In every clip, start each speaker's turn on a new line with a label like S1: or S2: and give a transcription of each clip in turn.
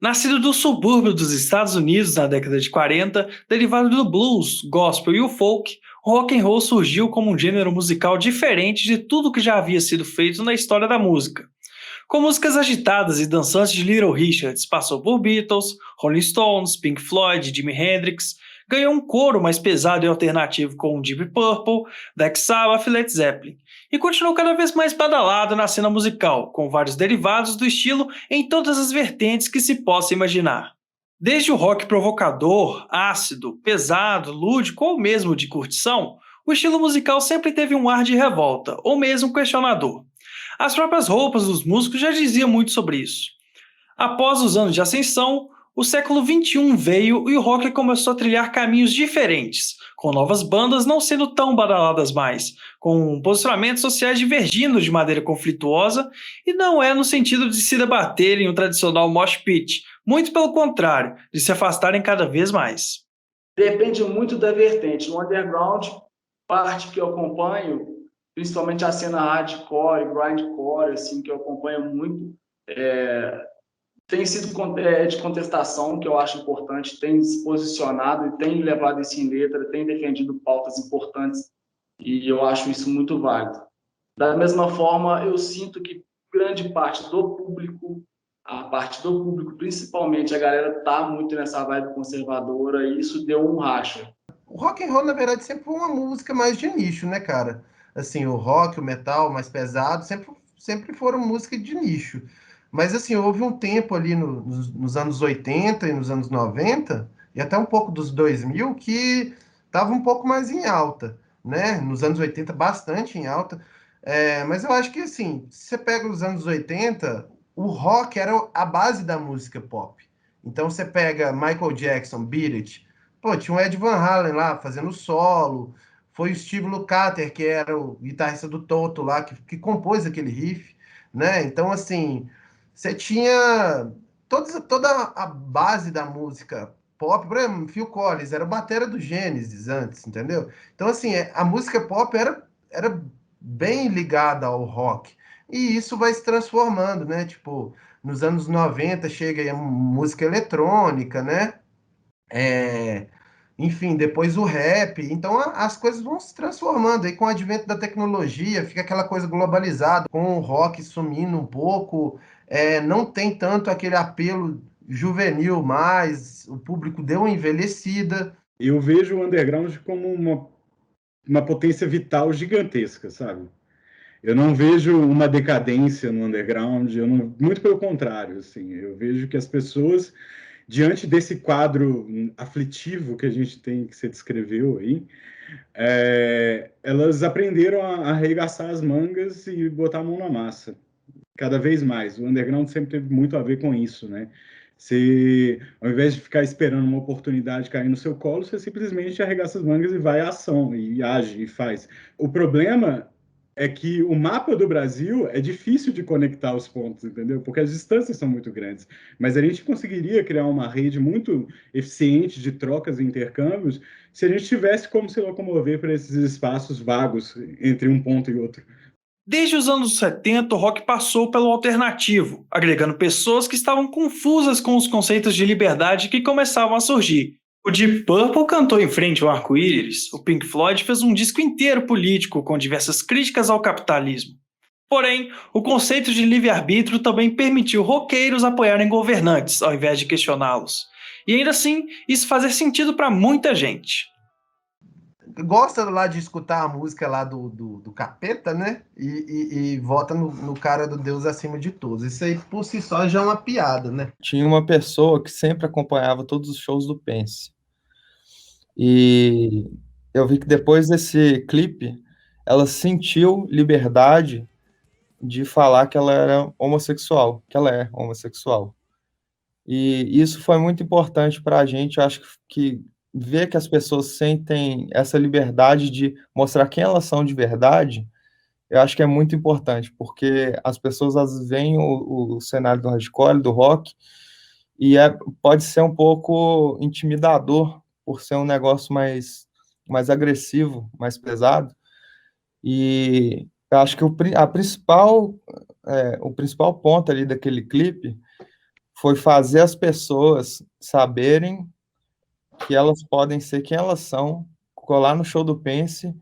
S1: Nascido do subúrbio dos Estados Unidos na década de 40, derivado do blues, gospel e o folk, o rock and roll surgiu como um gênero musical diferente de tudo que já havia sido feito na história da música. Com músicas agitadas e dançantes de Little Richards, passou por Beatles, Rolling Stones, Pink Floyd, Jimi Hendrix, ganhou um coro mais pesado e alternativo com Deep Purple, Black Sabbath e Led Zeppelin, e continuou cada vez mais badalado na cena musical, com vários derivados do estilo em todas as vertentes que se possa imaginar. Desde o rock provocador, ácido, pesado, lúdico ou mesmo de curtição, o estilo musical sempre teve um ar de revolta, ou mesmo questionador. As próprias roupas dos músicos já diziam muito sobre isso. Após os anos de ascensão, o século XXI veio e o rock começou a trilhar caminhos diferentes, com novas bandas não sendo tão badaladas mais, com posicionamentos sociais divergindo de maneira conflituosa, e não é no sentido de se debaterem o tradicional mosh pit, muito pelo contrário, de se afastarem cada vez mais.
S2: Depende muito da vertente. No underground, parte que eu acompanho, principalmente a cena hardcore, grindcore, assim, que eu acompanho muito, tem sido de contestação, que eu acho importante, tem se posicionado e tem levado isso em letra, tem defendido pautas importantes, e eu acho isso muito válido. Da mesma forma, eu sinto que grande parte do público, a parte do público, principalmente a galera, tá muito nessa vibe conservadora, e isso deu um racha.
S3: O rock and roll, na verdade, sempre foi uma música mais de nicho, né, cara? Assim, o rock, o metal mais pesado, sempre foram música de nicho. Mas, assim, houve um tempo ali nos anos 80 e nos anos 90, e até um pouco dos 2000, que estava um pouco mais em alta, né? Nos anos 80, bastante em alta. Mas eu acho que, assim, se você pega os anos 80, o rock era a base da música pop. Então, você pega Michael Jackson, Beat It, pô, tinha o Ed Van Halen lá fazendo solo. Foi o Steve Lukather, que era o guitarrista do Toto lá, que compôs aquele riff, né? Então, assim, você tinha toda a base da música pop. Por exemplo, Phil Collins era o batera do Genesis antes, entendeu? Então, assim, a música pop era bem ligada ao rock. E isso vai se transformando, né? Tipo, nos anos 90 chega aí a música eletrônica, né? É, enfim, depois o rap. Então as coisas vão se transformando. Aí com o advento da tecnologia, fica aquela coisa globalizada, com o rock sumindo um pouco, não tem tanto aquele apelo juvenil mais, o público deu uma envelhecida.
S4: Eu vejo o underground como uma potência vital gigantesca, sabe? Eu não vejo uma decadência no underground, muito pelo contrário, assim, eu vejo que as pessoas, diante desse quadro aflitivo que a gente tem, que você descreveu aí, elas aprenderam a arregaçar as mangas e botar a mão na massa, cada vez mais. O underground sempre teve muito a ver com isso, né? Você, ao invés de ficar esperando uma oportunidade cair no seu colo, você simplesmente arregaça as mangas e vai à ação, e age, e faz. O problema é que o mapa do Brasil é difícil de conectar os pontos, entendeu? Porque as distâncias são muito grandes. Mas a gente conseguiria criar uma rede muito eficiente de trocas e intercâmbios se a gente tivesse como se locomover para esses espaços vagos entre um ponto e outro.
S1: Desde os anos 70, o rock passou pelo alternativo, agregando pessoas que estavam confusas com os conceitos de liberdade que começavam a surgir. O Deep Purple cantou em frente ao arco-íris, o Pink Floyd fez um disco inteiro político com diversas críticas ao capitalismo. Porém, o conceito de livre-arbítrio também permitiu roqueiros apoiarem governantes, ao invés de questioná-los. E ainda assim, isso fazer sentido para muita gente.
S3: Gosta lá de escutar a música lá do Capeta, né? E vota no cara do Deus acima de todos. Isso aí por si só já é uma piada, né?
S5: Tinha uma pessoa que sempre acompanhava todos os shows do Pence. E eu vi que depois desse clipe, ela sentiu liberdade de falar que ela era homossexual, que ela é homossexual. E isso foi muito importante para a gente. Eu acho que ver que as pessoas sentem essa liberdade de mostrar quem elas são de verdade, eu acho que é muito importante, porque as pessoas às vezes veem o cenário do hardcore, do rock, e pode ser um pouco intimidador por ser um negócio mais agressivo, mais pesado. E eu acho que o principal ponto ali daquele clipe foi fazer as pessoas saberem que elas podem ser quem elas são, colar no show do Pense,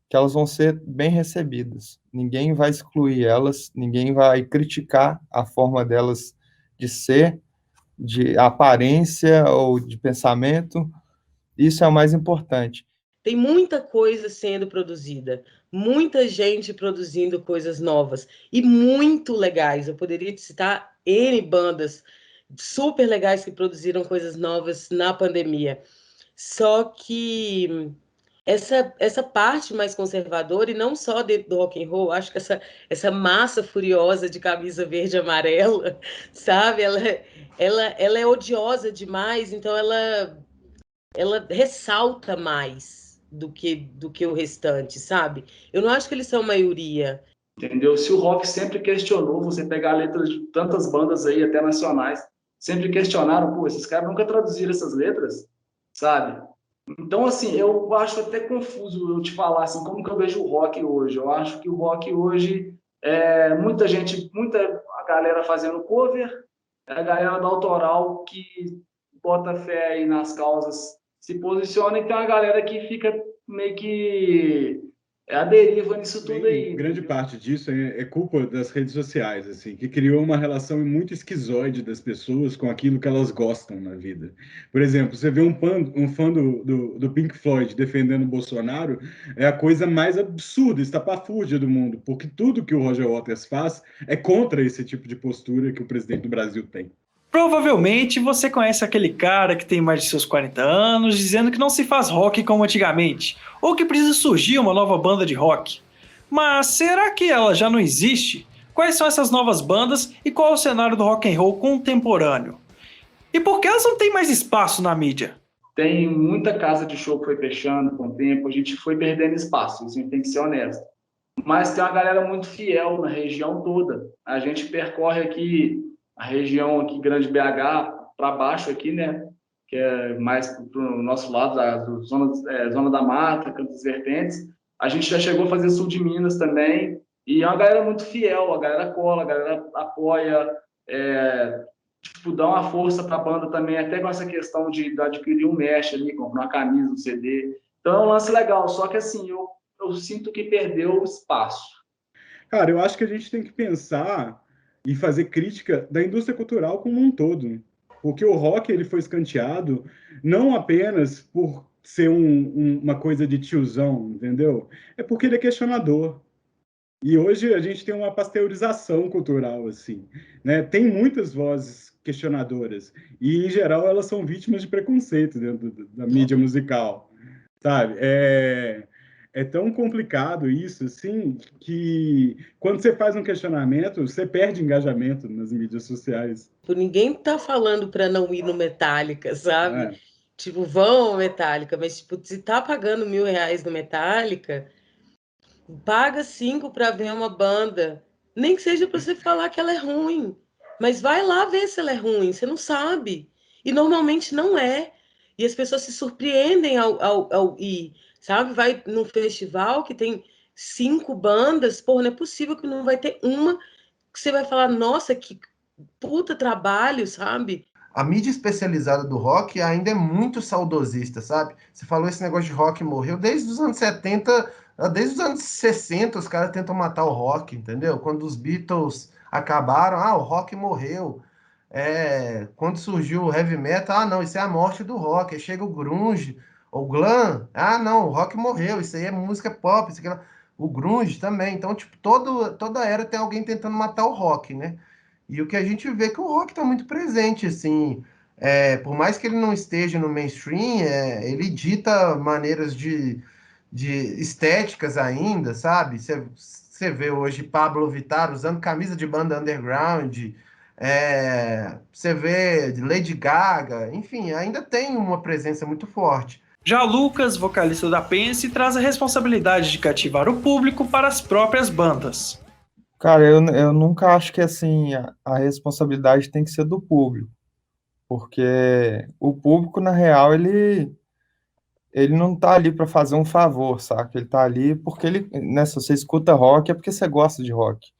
S5: que elas vão ser bem recebidas. Ninguém vai excluir elas, ninguém vai criticar a forma delas de ser, de aparência ou de pensamento. Isso é o mais importante.
S6: Tem muita coisa sendo produzida, muita gente produzindo coisas novas e muito legais. Eu poderia te citar N bandas super legais que produziram coisas novas na pandemia. Só que essa parte mais conservadora, e não só dentro do rock and roll, acho que essa massa furiosa de camisa verde e amarela, sabe? Ela é odiosa demais, então ela ressalta mais do que o restante, sabe? Eu não acho que eles são maioria.
S2: Entendeu? Se o rock sempre questionou, você pegar a letra de tantas bandas aí, até nacionais, sempre questionaram, pô, esses caras nunca traduziram essas letras, sabe? Então, assim, eu acho até confuso eu te falar, assim, como que eu vejo o rock hoje. Eu acho que o rock hoje é muita a galera fazendo cover, a galera do autoral que bota fé aí nas causas, se posiciona, e tem uma galera que fica meio que a deriva nisso tudo aí.
S4: Grande
S2: entendeu?
S4: parte disso é culpa das redes sociais, assim, que criou uma relação muito esquizoide das pessoas com aquilo que elas gostam na vida. Por exemplo, você vê um fã do Pink Floyd defendendo o Bolsonaro, é a coisa mais absurda, estapafúrdia do mundo, porque tudo que o Roger Waters faz é contra esse tipo de postura que o presidente do Brasil tem.
S1: Provavelmente você conhece aquele cara que tem mais de seus 40 anos dizendo que não se faz rock como antigamente, ou que precisa surgir uma nova banda de rock. Mas será que ela já não existe? Quais são essas novas bandas e qual é o cenário do rock and roll contemporâneo? E por que elas não têm mais espaço na mídia?
S2: Tem muita casa de show que foi fechando com o tempo, a gente foi perdendo espaço, isso a gente tem que ser honesto. Mas tem uma galera muito fiel na região toda. A gente percorre aqui a região aqui, Grande BH, para baixo aqui, né? Que é mais para o nosso lado, zona da Mata, Campos Vertentes. A gente já chegou a fazer sul de Minas também. E é uma galera muito fiel, a galera cola, a galera apoia, dá uma força para a banda também, até com essa questão de adquirir um mesh ali, comprar uma camisa, um CD. Então é um lance legal, só que assim, eu sinto que perdeu o espaço.
S4: Cara, eu acho que a gente tem que pensar e fazer crítica da indústria cultural como um todo. Porque o rock ele foi escanteado não apenas por ser uma coisa de tiozão, entendeu? É porque ele é questionador. E hoje a gente tem uma pasteurização cultural, assim, né? Tem muitas vozes questionadoras. E, em geral, elas são vítimas de preconceito dentro da mídia musical, sabe? É tão complicado isso, assim, que quando você faz um questionamento, você perde engajamento nas mídias sociais.
S6: Ninguém tá falando para não ir no Metallica, sabe?
S4: É.
S6: Tipo, vão ao Metallica, mas tipo, se tá pagando R$1.000 no Metallica, paga 5 para ver uma banda. Nem que seja para você falar que ela é ruim. Mas vai lá ver se ela é ruim, você não sabe. E normalmente não é. E as pessoas se surpreendem ao ir, sabe? Vai num festival que tem 5 bandas, porra, não é possível que não vai ter uma que você vai falar, nossa, que puta trabalho, sabe?
S3: A mídia especializada do rock ainda é muito saudosista, sabe? Você falou esse negócio de rock morreu desde os anos 70, desde os anos 60 os caras tentam matar o rock, entendeu? Quando os Beatles acabaram, o rock morreu. Quando surgiu o heavy metal, não, isso é a morte do rock. Aí chega o grunge, o glam, não, o rock morreu, isso aí é música pop, isso aqui, o grunge também. Então, tipo, toda era tem alguém tentando matar o rock, né? E o que a gente vê é que o rock está muito presente, assim, por mais que ele não esteja no mainstream, ele dita maneiras de estéticas ainda, sabe? Você vê hoje Pablo Vittar usando camisa de banda underground, você vê Lady Gaga, enfim, ainda tem uma presença muito forte.
S1: Já Lucas, vocalista da Pense, traz a responsabilidade de cativar o público para as próprias bandas.
S5: Cara, eu nunca acho que assim a responsabilidade tem que ser do público, porque o público, na real, ele não tá ali para fazer um favor, saca? Ele tá ali porque né, se você escuta rock é porque você gosta de rock.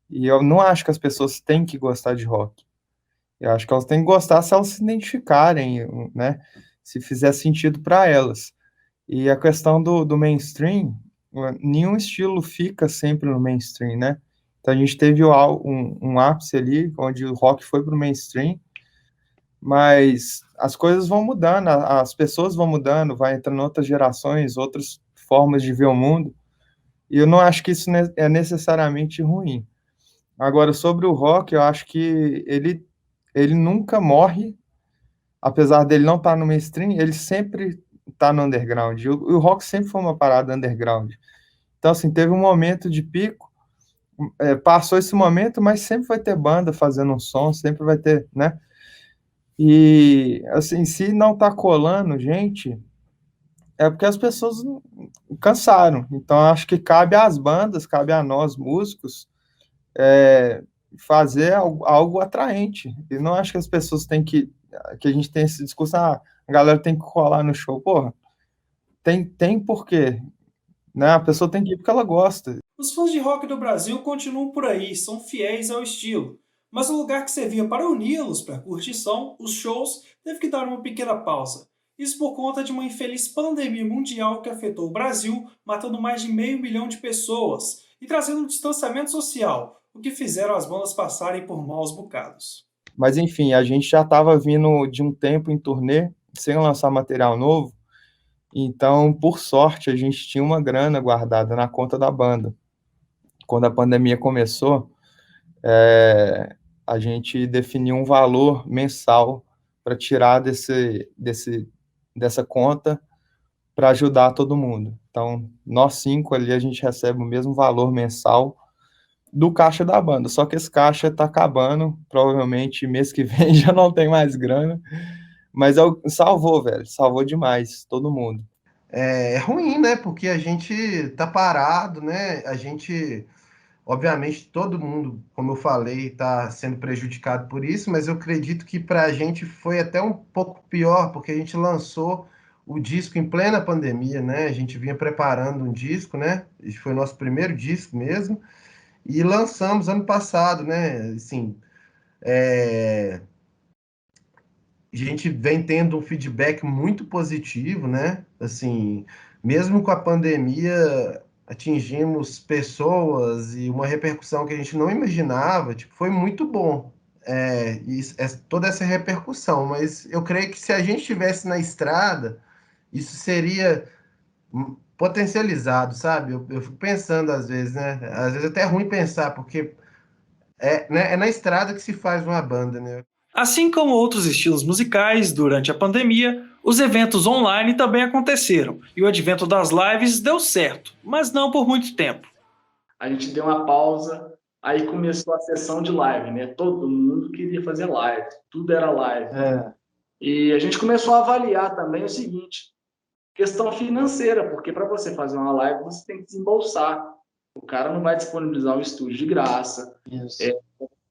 S5: E eu não acho que as pessoas têm que gostar de rock. Eu acho que elas têm que gostar se elas se identificarem, né? Se fizer sentido para elas. E a questão do mainstream, nenhum estilo fica sempre no mainstream, né? Então a gente teve um ápice ali, onde o rock foi para o mainstream, mas as coisas vão mudando, as pessoas vão mudando, vai entrando outras gerações, outras formas de ver o mundo, e eu não acho que isso é necessariamente ruim. Agora, sobre o rock, eu acho que ele nunca morre, apesar dele não estar no mainstream, ele sempre está no underground. O rock sempre foi uma parada underground. Então, assim, teve um momento de pico, passou esse momento, mas sempre vai ter banda fazendo um som, sempre vai ter, né? E, assim, se não tá colando, gente, é porque as pessoas cansaram. Então, acho que cabe às bandas, cabe a nós, músicos, fazer algo atraente. E não acho que as pessoas têm que a gente tem esse discurso, a galera tem que colar no show. Porra, tem porquê, né? A pessoa tem que ir porque ela gosta.
S1: Os fãs de rock do Brasil continuam por aí, são fiéis ao estilo. Mas o lugar que servia para uni-los para curtição, os shows, teve que dar uma pequena pausa. Isso por conta de uma infeliz pandemia mundial que afetou o Brasil, matando mais de 500 mil de pessoas e trazendo um distanciamento social, o que fizeram as bandas passarem por maus bocados.
S5: Mas, enfim, a gente já estava vindo de um tempo em turnê, sem lançar material novo, então, por sorte, a gente tinha uma grana guardada na conta da banda. Quando a pandemia começou, a gente definiu um valor mensal para tirar dessa conta para ajudar todo mundo. Então, nós 5 ali, a gente recebe o mesmo valor mensal do caixa da banda, só que esse caixa está acabando, provavelmente mês que vem já não tem mais grana, mas salvou, velho, salvou demais todo mundo.
S3: É ruim, né? Porque a gente tá parado, né? A gente, obviamente, todo mundo, como eu falei, tá sendo prejudicado por isso, mas eu acredito que para a gente foi até um pouco pior, porque a gente lançou o disco em plena pandemia, né? A gente vinha preparando um disco, né? Esse foi o nosso primeiro disco mesmo, e lançamos ano passado, né? Assim, a gente vem tendo um feedback muito positivo, né? Assim, mesmo com a pandemia, atingimos pessoas e uma repercussão que a gente não imaginava, tipo, foi muito bom. Toda essa repercussão, mas eu creio que se a gente estivesse na estrada, isso seria potencializado, sabe? Eu fico pensando às vezes, né? Às vezes é até ruim pensar, porque né, é na estrada que se faz uma banda, né?
S1: Assim como outros estilos musicais, durante a pandemia, os eventos online também aconteceram, e o advento das lives deu certo, mas não por muito tempo.
S2: A gente deu uma pausa, aí começou a sessão de live, né? Todo mundo queria fazer live, tudo era live. E a gente começou a avaliar também o seguinte, questão financeira, porque para você fazer uma live, você tem que desembolsar. O cara não vai disponibilizar um estúdio de graça.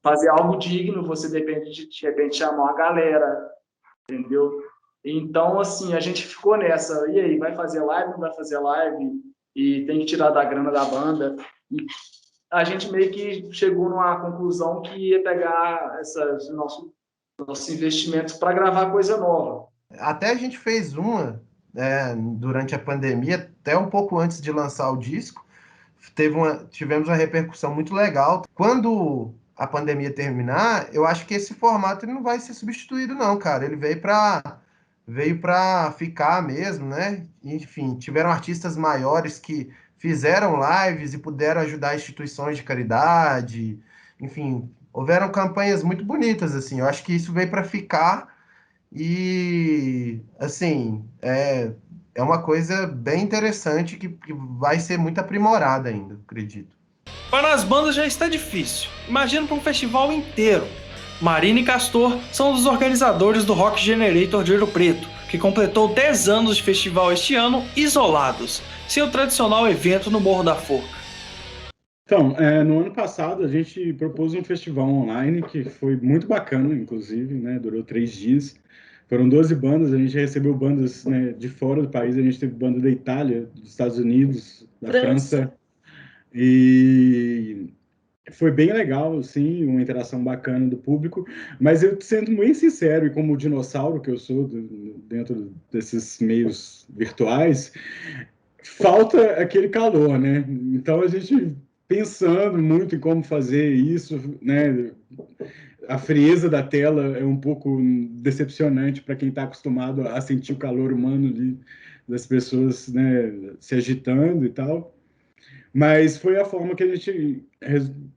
S2: Fazer algo digno, você depende de repente chamar uma galera, entendeu? Então, assim, a gente ficou nessa. E aí, vai fazer live, não vai fazer live? E tem que tirar da grana da banda. E a gente meio que chegou numa conclusão que ia pegar nossos investimentos para gravar coisa nova.
S3: Até a gente fez uma, durante a pandemia, até um pouco antes de lançar o disco, tivemos uma repercussão muito legal. Quando a pandemia terminar, eu acho que esse formato ele não vai ser substituído, não, cara. Ele veio para ficar mesmo, né? Enfim, tiveram artistas maiores que fizeram lives e puderam ajudar instituições de caridade. Enfim, houveram campanhas muito bonitas, assim. Eu acho que isso veio para ficar e, assim, é uma coisa bem interessante que vai ser muito aprimorada ainda, acredito.
S1: Para as bandas já está difícil, imagina para um festival inteiro. Marina e Castor são dos organizadores do Rock Generator de Ouro Preto, que completou 10 anos de festival este ano isolados, sem o tradicional evento no Morro da Forca.
S4: Então, no ano passado a gente propôs um festival online que foi muito bacana, inclusive, né? Durou 3 dias. Foram 12 bandas, a gente recebeu bandas, né, de fora do país, a gente teve banda da Itália, dos Estados Unidos, da França. E Foi bem legal, sim, uma interação bacana do público, mas eu sendo muito sincero, e como dinossauro que eu sou dentro desses meios virtuais, falta aquele calor, né? Então a gente pensando muito em como fazer isso, né? A frieza da tela é um pouco decepcionante para quem está acostumado a sentir o calor humano das pessoas, né, se agitando e tal. Mas foi a forma que a gente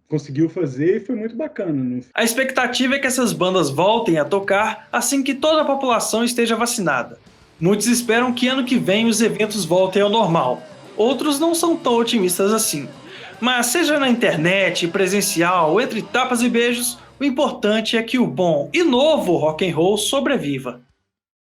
S4: conseguiu fazer e foi muito bacana. Né?
S1: A expectativa é que essas bandas voltem a tocar assim que toda a população esteja vacinada. Muitos esperam que ano que vem os eventos voltem ao normal. Outros não são tão otimistas assim. Mas seja na internet, presencial, entre tapas e beijos, o importante é que o bom e novo rock and roll sobreviva.